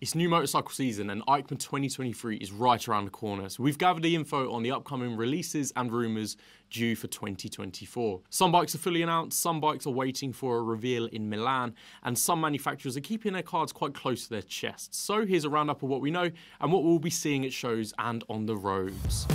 It's new motorcycle season and EICMA 2023 is right around the corner, so we've gathered the info on the upcoming releases and rumours due for 2024. Some bikes are fully announced, some bikes are waiting for a reveal in Milan, and some manufacturers are keeping their cards quite close to their chests. So here's a roundup of what we know and what we'll be seeing at shows and on the roads.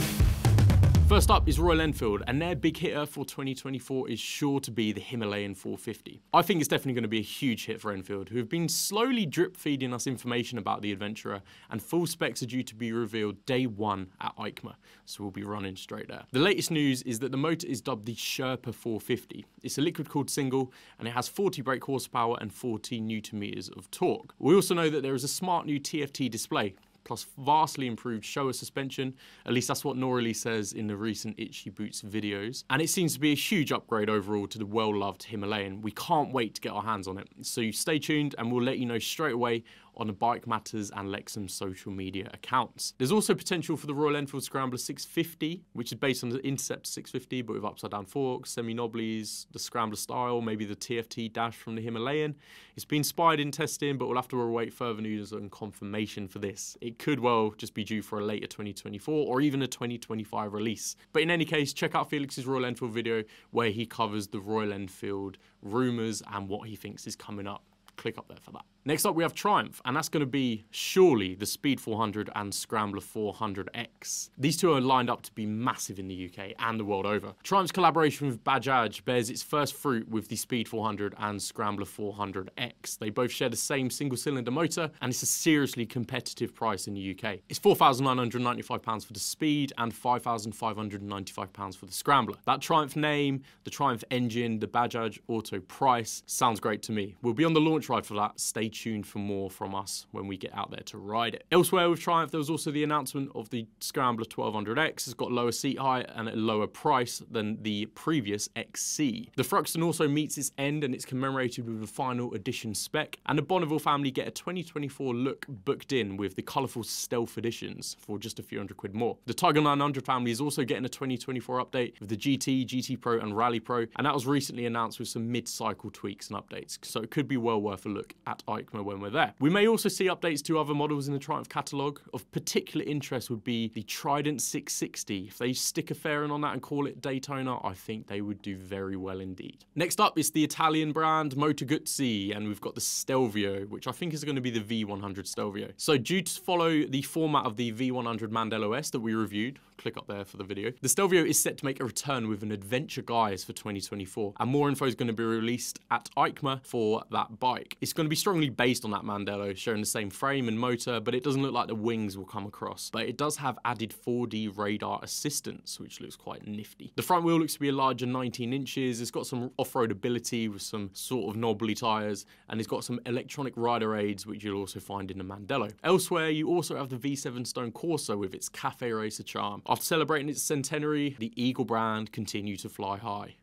First up is Royal Enfield, and their big hitter for 2024 is sure to be the Himalayan 450. I think it's definitely going to be a huge hit for Enfield, who have been slowly drip feeding us information about the adventurer, and full specs are due to be revealed day one at EICMA, so we'll be running straight there. The latest news is that the motor is dubbed the Sherpa 450. It's a liquid-cooled single, and it has 40 brake horsepower and 40 Newton meters of torque. We also know that there is a smart new TFT display, plus vastly improved Showa suspension. At least that's what Norley says in the recent Itchy Boots videos. And it seems to be a huge upgrade overall to the well-loved Himalayan. We can't wait to get our hands on it. So you stay tuned and we'll let you know straight away on the Bike Matters and Lexham social media accounts. There's also potential for the Royal Enfield Scrambler 650, which is based on the Intercept 650, but with upside down forks, semi-knobblies, the Scrambler style, maybe the TFT dash from the Himalayan. It's been spied in testing, but we'll have to await further news and confirmation for this. It could well just be due for a later 2024 or even a 2025 release. But in any case, check out Felix's Royal Enfield video where he covers the Royal Enfield rumours and what he thinks is coming up. Click up there for that. Next up we have Triumph, and that's going to be surely the Speed 400 and Scrambler 400X. These two are lined up to be massive in the UK and the world over. Triumph's collaboration with Bajaj bears its first fruit with the Speed 400 and Scrambler 400X. They both share the same single-cylinder motor, and it's a seriously competitive price in the UK. It's £4,995 for the Speed and £5,595 for the Scrambler. That Triumph name, the Triumph engine, the Bajaj Auto price sounds great to me. We'll be on the launch ride for that. Stay tuned for more from us when we get out there to ride it. Elsewhere with Triumph, there was also the announcement of the Scrambler 1200X. It's got lower seat height and a lower price than the previous XC. The Thruxton also meets its end and it's commemorated with a final edition spec. And the Bonneville family get a 2024 look booked in with the colourful Stealth editions for just a few £100 more. The Tiger 900 family is also getting a 2024 update with the GT, GT Pro and Rally Pro, and that was recently announced with some mid-cycle tweaks and updates, so it could be well worth a look at EICMA when we're there. We may also see updates to other models in the Triumph catalogue. Of particular interest would be the Trident 660. If they stick a fairing on that and call it Daytona, I think they would do very well indeed. Next up is the Italian brand Moto Guzzi, and we've got the Stelvio, which I think is going to be the V100 Stelvio. So due to follow the format of the V100 Mandela S that we reviewed, click up there for the video, the Stelvio is set to make a return with an adventure guise for 2024, and more info is going to be released at EICMA for that bike. It's going to be strongly based on that Mandela, showing the same frame and motor, but it doesn't look like the wings will come across. But it does have added 4D radar assistance, which looks quite nifty. The front wheel looks to be a larger 19 inches. It's got some off-road ability with some sort of knobbly tyres, and it's got some electronic rider aids, which you'll also find in the Mandela. Elsewhere, you also have the V7 Stone Corsa with its cafe racer charm. After celebrating its centenary, the Eagle brand continue to fly high.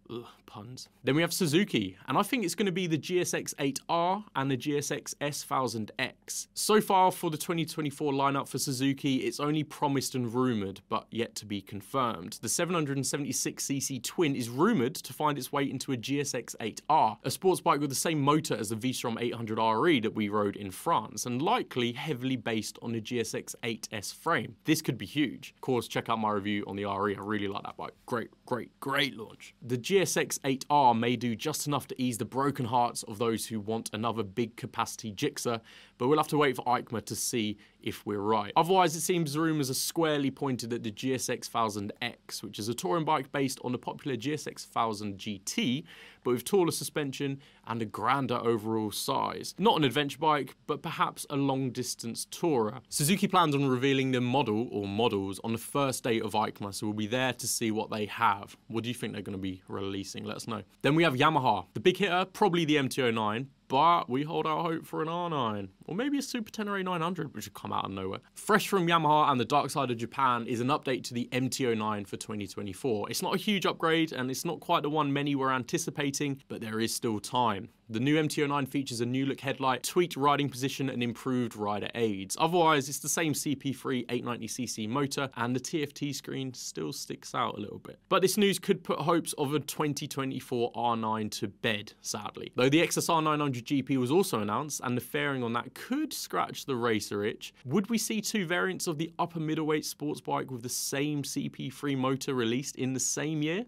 Ugh, puns. Then we have Suzuki, and I think it's going to be the GSX-8R and the GSX S1000X. So far for the 2024 lineup for Suzuki, it's only promised and rumoured, but yet to be confirmed. The 776cc twin is rumoured to find its way into a GSX-8R, a sports bike with the same motor as the V-Strom 800RE that we rode in France, and likely heavily based on the GSX-8S frame. This could be huge. Of course, check out my review on the RE. I really like that bike. Great launch. The GSX-8R may do just enough to ease the broken hearts of those who want another big capacity Gixxer, but we'll have to wait for EICMA to see if we're right. Otherwise, it seems the rumours are squarely pointed at the GSX-1000X, which is a touring bike based on the popular GSX-1000 GT, but with taller suspension and a grander overall size. Not an adventure bike, but perhaps a long-distance tourer. Suzuki plans on revealing the model, or models, on the first day of EICMA, so we'll be there to see what they have. What do you think they're going to be releasing? Let us know. Then we have Yamaha. The big hitter, probably the MT-09, but we hold our hope for an R9, or maybe a Super Tenere 900, which would come out of nowhere. Fresh from Yamaha and the dark side of Japan is an update to the MT-09 for 2024. It's not a huge upgrade, and it's not quite the one many were anticipating, but there is still time. The new MT-09 features a new look headlight, tweaked riding position and improved rider aids. Otherwise, it's the same CP3 890cc motor and the TFT screen still sticks out a little bit. But this news could put hopes of a 2024 R9 to bed, sadly. Though the XSR 900 GP was also announced and the fairing on that could scratch the racer itch, would we see two variants of the upper middleweight sports bike with the same CP3 motor released in the same year?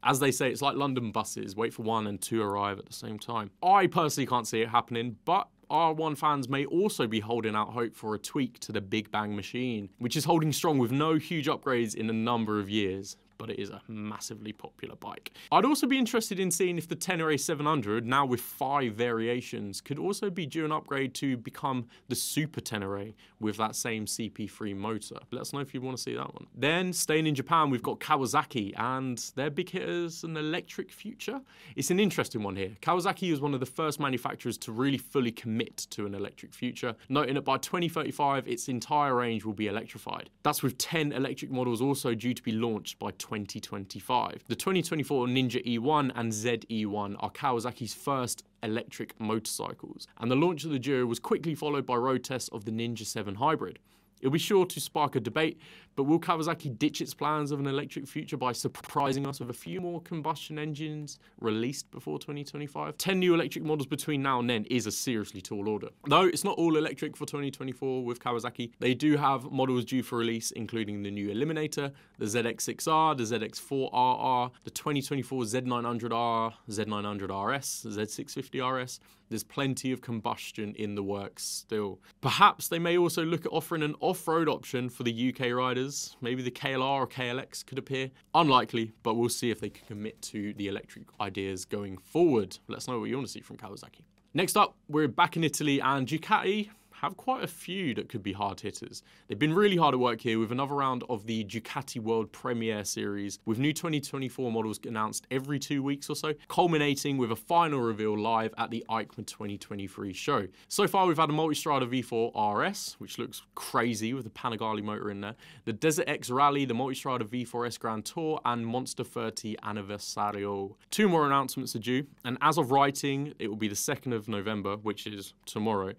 As they say, it's like London buses, wait for one and two arrive at the same time. I personally can't see it happening, but R1 fans may also be holding out hope for a tweak to the Big Bang machine, which is holding strong with no huge upgrades in a number of years. But it is a massively popular bike. I'd also be interested in seeing if the Tenere 700, now with 5 variations, could also be due an upgrade to become the Super Tenere with that same CP3 motor. Let us know if you want to see that one. Then, staying in Japan, we've got Kawasaki and their big hitters, an electric future. It's an interesting one here. Kawasaki was one of the first manufacturers to really fully commit to an electric future, noting that by 2035, its entire range will be electrified. That's with 10 electric models also due to be launched by 2025. The 2024 Ninja E1 and ZE1 are Kawasaki's first electric motorcycles, and the launch of the duo was quickly followed by road tests of the Ninja 7 Hybrid. It'll be sure to spark a debate, but will Kawasaki ditch its plans of an electric future by surprising us with a few more combustion engines released before 2025? 10 new electric models between now and then is a seriously tall order. Though it's not all electric for 2024 with Kawasaki, they do have models due for release, including the new Eliminator, the ZX6R, the ZX4RR, the 2024 Z900R, Z900RS, Z650RS. There's plenty of combustion in the works still. Perhaps they may also look at offering an off-road option for the UK riders. Maybe the KLR or KLX could appear. Unlikely, but we'll see if they can commit to the electric ideas going forward. Let us know what you want to see from Kawasaki. Next up, we're back in Italy, and Ducati have quite a few that could be hard hitters. They've been really hard at work here with another round of the Ducati World Premiere Series, with new 2024 models announced every 2 weeks or so, culminating with a final reveal live at the EICMA 2023 show. So far, we've had a multistrada V4 RS, which looks crazy with the Panigale motor in there, the Desert X Rally, the multistrada V4S Grand Tour, and Monster 30 Anniversario. 2 more announcements are due, and as of writing, it will be the 2nd of November, which is tomorrow.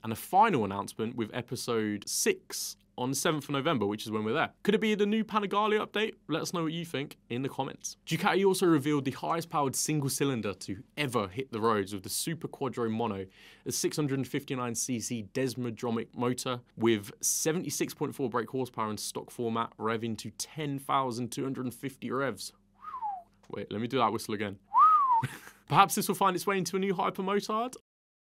And a final announcement with episode 6 on the 7th of November, which is when we're there. Could it be the new Panigale update? Let us know what you think in the comments. Ducati also revealed the highest powered single cylinder to ever hit the roads with the superquadro mono, a 659cc desmodromic motor with 76.4 brake horsepower in stock format, revving to 10,250 revs. Wait, let me do that whistle again. Perhaps this will find its way into a new hypermoto.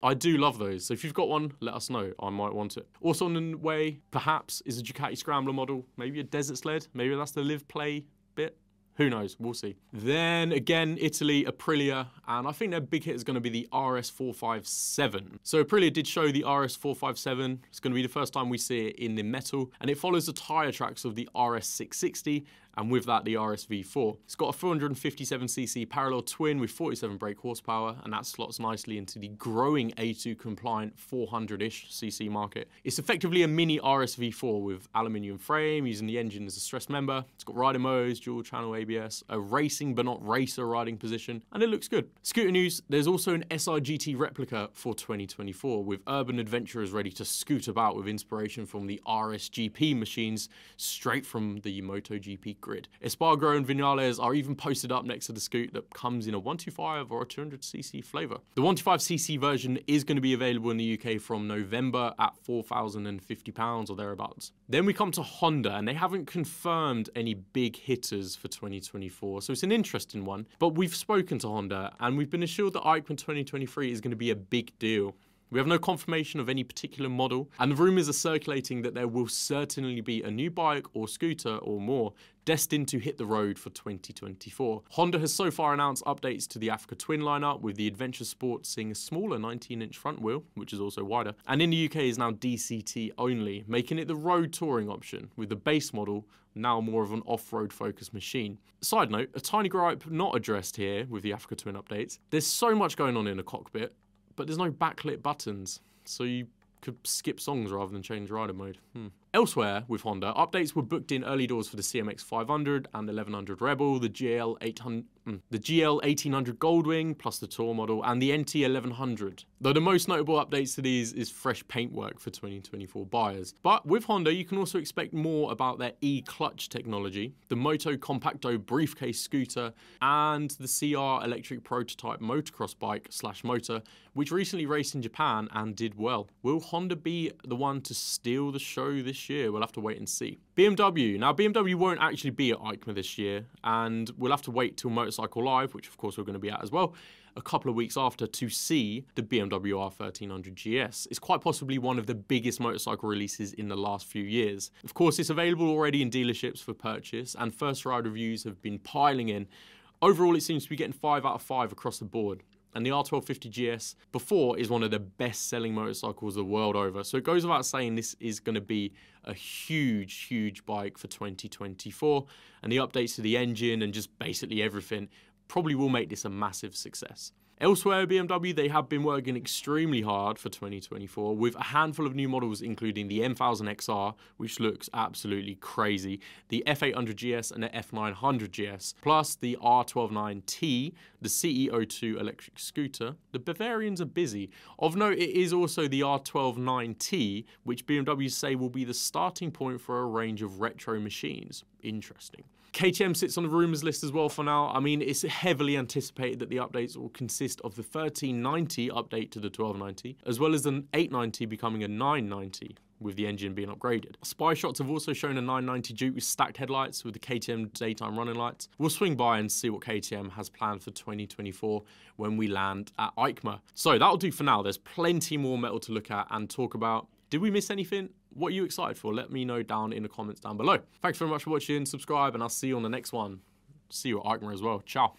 I do love those, so if you've got one, let us know. I might want it. Also on the way, perhaps, is a Ducati Scrambler model. Maybe a desert sled. Maybe that's the live play bit. Who knows? We'll see. Then again, Italy, Aprilia, and I think their big hit is going to be the RS457. So Aprilia did show the RS457. It's going to be the first time we see it in the metal, and it follows the tyre tracks of the RS660, and with that, the RSV4. It's got a 457cc parallel twin with 47 brake horsepower, and that slots nicely into the growing A2 compliant 400-ish cc market. It's effectively a mini RSV4 with aluminium frame, using the engine as a stress member. It's got rider modes, dual channel ABS, a racing but not racer riding position, and it looks good. Scooter news, there's also an SRGT replica for 2024, with urban adventurers ready to scoot about with inspiration from the RSGP machines straight from the Moto GP grid. Espargaro and Vinales are even posted up next to the scoot that comes in a 125 or a 200cc flavour. The 125cc version is going to be available in the UK from November at £4,050 or thereabouts. Then we come to Honda, and they haven't confirmed any big hitters for 2024, so it's an interesting one. But we've spoken to Honda, and we've been assured that EICMA 2023 is going to be a big deal. We have no confirmation of any particular model, and the rumours are circulating that there will certainly be a new bike or scooter or more destined to hit the road for 2024. Honda has so far announced updates to the Africa Twin lineup, with the Adventure Sport seeing a smaller 19-inch front wheel, which is also wider, and in the UK is now DCT only, making it the road touring option, with the base model now more of an off-road focused machine. Side note, a tiny gripe not addressed here with the Africa Twin updates. There's so much going on in the cockpit, but there's no backlit buttons, so you could skip songs rather than change rider mode. Elsewhere with Honda, updates were booked in early doors for the CMX 500 and 1100 Rebel, the GL 1800 Goldwing, plus the Tour model, and the NT 1100. Though the most notable updates to these is fresh paintwork for 2024 buyers. But with Honda, you can also expect more about their e-clutch technology, the Moto Compacto briefcase scooter, and the CR electric prototype motocross bike / motor, which recently raced in Japan and did well. Will Honda be the one to steal the show this year? We'll have to wait and see. BMW. Now, BMW won't actually be at EICMA this year, and we'll have to wait till Motorcycle Live, which of course we're going to be at as well, a couple of weeks after, to see the BMW R1300 GS. It's quite possibly one of the biggest motorcycle releases in the last few years. Of course, it's available already in dealerships for purchase, and first ride reviews have been piling in. Overall, it seems to be getting 5 out of 5 across the board. And the R1250 GS before is one of the best-selling motorcycles the world over. So it goes without saying this is going to be a huge, huge bike for 2024. And the updates to the engine and just basically everything probably will make this a massive success. Elsewhere, BMW, they have been working extremely hard for 2024 with a handful of new models, including the M1000 XR, which looks absolutely crazy, the F800 GS and the F900 GS, plus the R129T, the CE02 electric scooter. The Bavarians are busy. Of note, it is also the R129T, which BMW say will be the starting point for a range of retro machines. Interesting. KTM sits on the rumours list as well for now. I mean, it's heavily anticipated that the updates will consist of the 1390 update to the 1290, as well as an 890 becoming a 990, with the engine being upgraded. Spy shots have also shown a 990 Duke with stacked headlights with the KTM daytime running lights. We'll swing by and see what KTM has planned for 2024 when we land at EICMA. So that'll do for now. There's plenty more metal to look at and talk about. Did we miss anything? What are you excited for? Let me know down in the comments down below. Thanks very much for watching, subscribe, and I'll see you on the next one. See you at EICMA as well. Ciao.